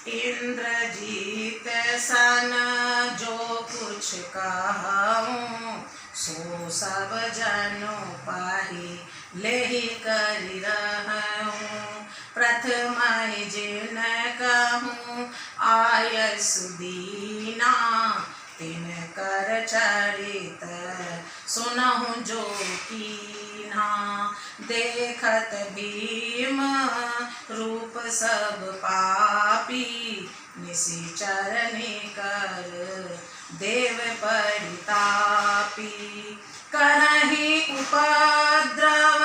इंद्रजीत सन जो कुछ कहूँ, सो सब जनु पाही लेहि करि रहूँ। प्रथम जिन कहूँ आयसु दीना, तिन कर चरित सुनहु जो कीन्हा। देखत भीम रूप सब पापी, निशिचर निकर देव परितापी। करहि उपद्रव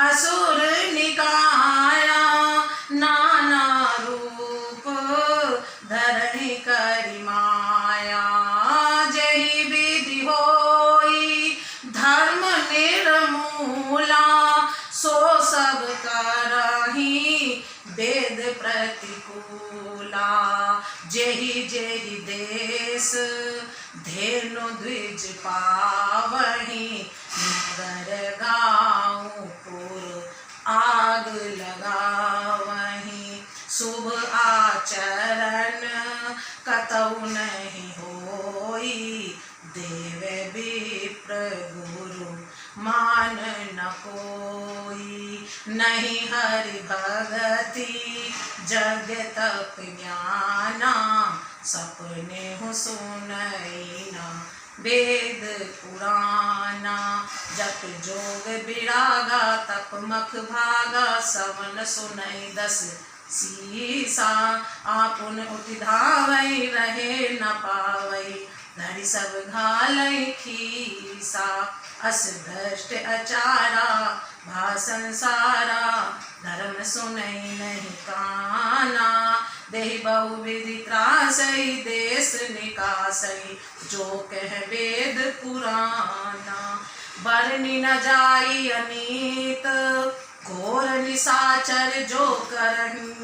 असुर निकाया, नाना रूप धरहि करि माया। जहि विधि होई धर्म निर्मूला, सो सब करहि वेद प्रतिकूला। जेहि जेहि देश धेनु द्विज पावहि, नगर गाँव पुर आग लगावहि। शुभ आचरण कतौ नहीं होई, देव विप्र गुरु मान न कोई। नहीं हरि भगति जग तप ज्ञाना, सपने हूँ सुनई न वेद पुराना। जप जोग विरागा तप मख भागा, सवन सुनई दस सीसा। आपुन उठि धावई रहे न पावई, धरि सब घालई खीसा। अस भ्रष्ट अचारा भाषण सारा, धर्म सुनई नहीं काना। देहि बहुविधि त्रासई देश निकासई, जो कह वेद पुराना। बरनि न जाई अनीत घोर निशाचर जो करहि,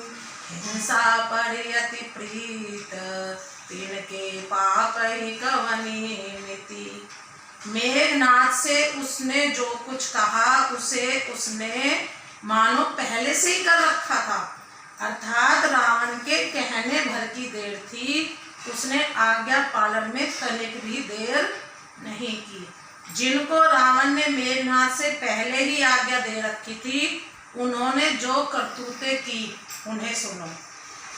हिंसा पर अति प्रीत तिनके पापहि कवनी नीति। मेघनाथ से उसने जो कुछ कहा उसे उसने मानो पहले से ही कर रखा था, अर्थात रावण के कहने भर की देर थी। उसने आज्ञा पालन में तनिक भी देर नहीं की। जिनको रावण ने मेघनाथ से पहले ही आज्ञा दे रखी थी, उन्होंने जो करतूतें की उन्हें सुनो।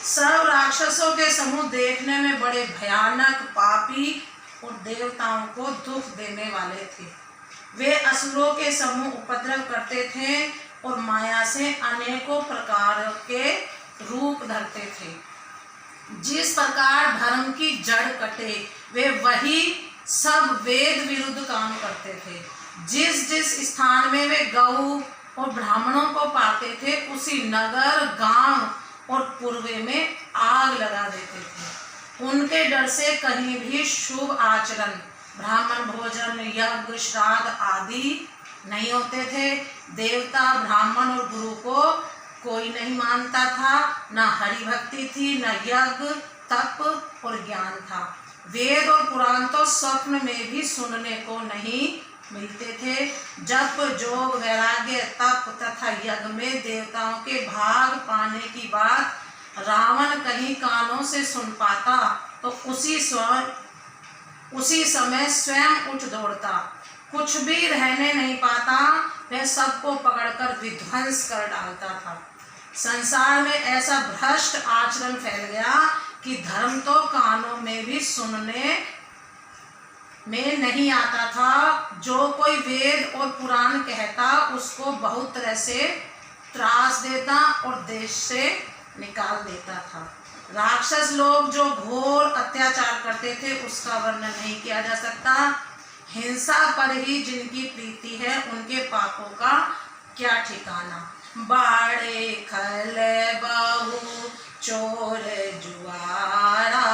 सब राक्षसों के समूह देखने में बड़े भयानक, पापी और देवताओं को दुख देने वाले थे। वे असुरों के समूह उपद्रव करते थे और माया से अनेकों प्रकार के रूप धरते थे। जिस प्रकार धर्म की जड़ कटे, वे वही सब वेद विरुद्ध काम करते थे। जिस जिस स्थान में वे गौ और ब्राह्मणों को पाते थे, उसी नगर, गांव और पूर्वे में आग लगा देते थे। उनके डर से कहीं भी शुभ आचरण, ब्राह्मण भोजन, यज्ञ, श्राद्ध आदि नहीं होते थे। देवता, ब्राह्मण और गुरु को कोई नहीं मानता था। न हरि भक्ति थी, न यज्ञ, तप और ज्ञान था। वेद और पुराण तो स्वप्न में भी सुनने को नहीं मिलते थे। जप, जोग, वैराग्य, तप तथा यज्ञ में देवताओं के भाग पाने की बात रावण कहीं कानों से सुन पाता तो उसी समय स्वयं उठ दौड़ता। कुछ भी रहने नहीं पाता, वह सबको पकड़कर विध्वंस कर डालता था। संसार में ऐसा भ्रष्ट आचरण फैल गया कि धर्म तो कानों में भी सुनने में नहीं आता था। जो कोई वेद और पुराण कहता, उसको बहुत तरह से त्रास देता और देश से निकाल देता था। राक्षस लोग जो घोर अत्याचार करते थे, उसका वर्णन नहीं किया जा सकता। हिंसा पर ही जिनकी प्रीति है, उनके पापों का क्या ठिकाना। बाड़े खल बहु चोर जुआरा,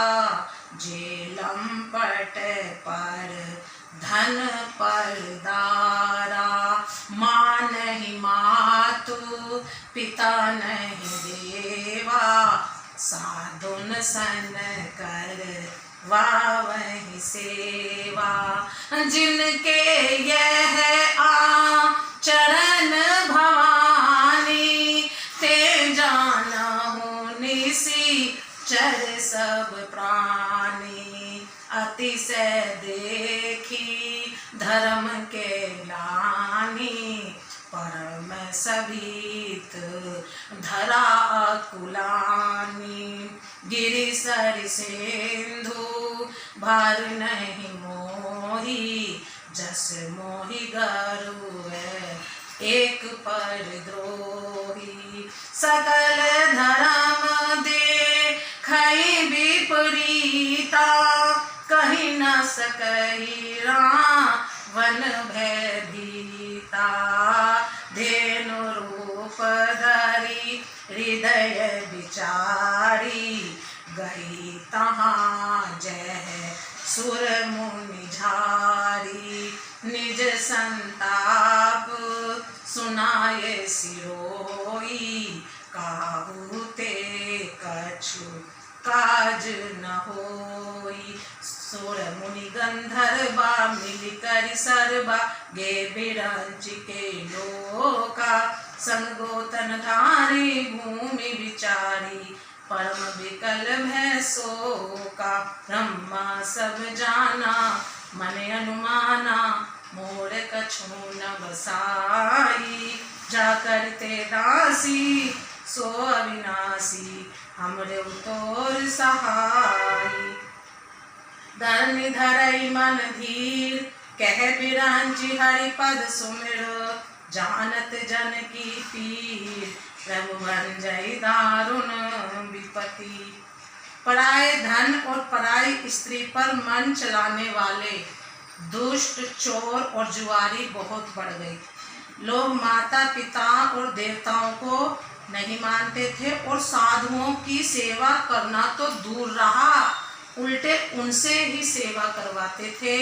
जेलम पट पर धन पर दारा। माँ नहीं मातु पिता नहीं देवा, साधुन सन कर वही सेवा। जिनके यह आचरण भवानी, ते जानहु निसी चर सब प्राणी अतिशय देखी धर्म के ग्लानि परम सभीत धरा अकुलानि गिरि सरि सिंधु भार नहीं मोही जस मोहि गरुड़ एक पर द्रोही सकल धर्म देखहि विपरीता कहि न सकहि रावण भयभीता धेनु रूप धरि हृदय विचारी गई तहाँ जय सुर मुनि झारी निज संताप सुनाए सिरोई काहू ते कछु काज न होई सुर मुनि गंधर्वा मिल कर सरबा गे बिरंच के लोका संग गोतन धारी भूमि विचारी परम विकल भय शोका ब्रह्मा सब जाना मन अनुमाना मोर कछु न बसाई जा करते दासी सो अविनाशी हमरे तोर सहाई धरनि धरई मन धीर कह बिरांची हरि पद सुमिर जानत जन की पीर प्रभु भंजई दारुण विपत्ति। पराये धन और पराई स्त्री पर मन चलाने वाले दुष्ट चोर और जुआरी बहुत बढ़ गए। लोग माता पिता और देवताओं को नहीं मानते थे और साधुओं की सेवा करना तो दूर रहा, उल्टे उनसे ही सेवा करवाते थे।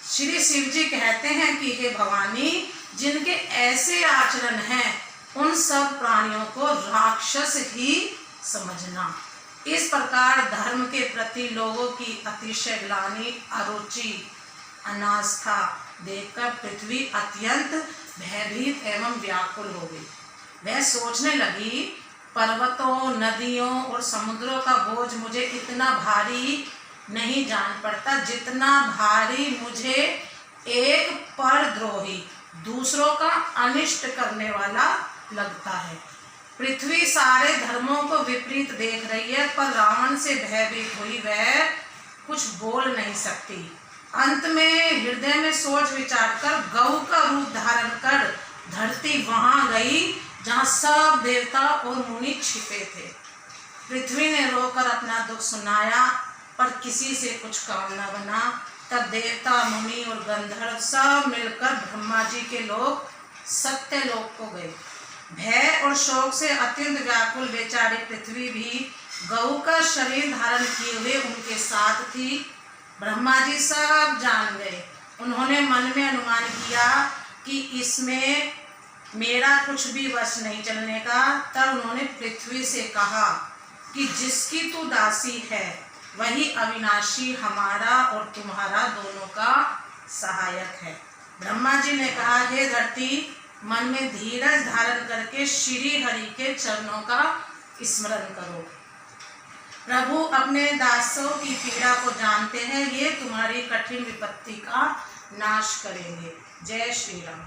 श्री शिव जी कहते हैं कि हे भवानी, जिनके ऐसे आचरण हैं उन सब प्राणियों को राक्षस ही समझना। इस प्रकार धर्म के प्रति लोगों की अतिशय ग्लानि, अरुचि, अनास्था देखकर पृथ्वी अत्यंत भयभीत एवं व्याकुल हो गई। वह सोचने लगी, पर्वतों, नदियों और समुद्रों का बोझ मुझे इतना भारी नहीं जान पड़ता जितना भारी मुझे एक परद्रोही दूसरों का अनिष्ट करने वाला लगता है। पृथ्वी सारे धर्मों को विपरीत देख रही है, पर रावण से भयभीत हुई वह कुछ बोल नहीं सकती। अंत में हृदय में सोच विचार कर गौ का रूप धारण कर धरती वहां गई जहां सब देवता और मुनि छिपे थे। पृथ्वी ने रोकर अपना दुख सुनाया, पर किसी से कुछ काम न बना। तब देवता, मुनि और गंधर्व सब मिलकर ब्रह्मा जी के लोग सत्यलोक को गए। भय और शोक से अत्यंत व्याकुल बेचारी पृथ्वी भी गौ का शरीर धारण किए हुए उनके साथ थी। ब्रह्मा जी सब जान गए। उन्होंने मन में अनुमान किया कि इसमें मेरा कुछ भी वश नहीं चलने का। तब उन्होंने पृथ्वी से कहा कि जिसकी तू दासी है वही अविनाशी हमारा और तुम्हारा दोनों का सहायक है। ब्रह्मा जी ने कहा, हे धरती, मन में धीरज धारण करके श्री हरि के चरणों का स्मरण करो। प्रभु अपने दासों की पीड़ा को जानते हैं, ये तुम्हारी कठिन विपत्ति का नाश करेंगे। जय श्री राम।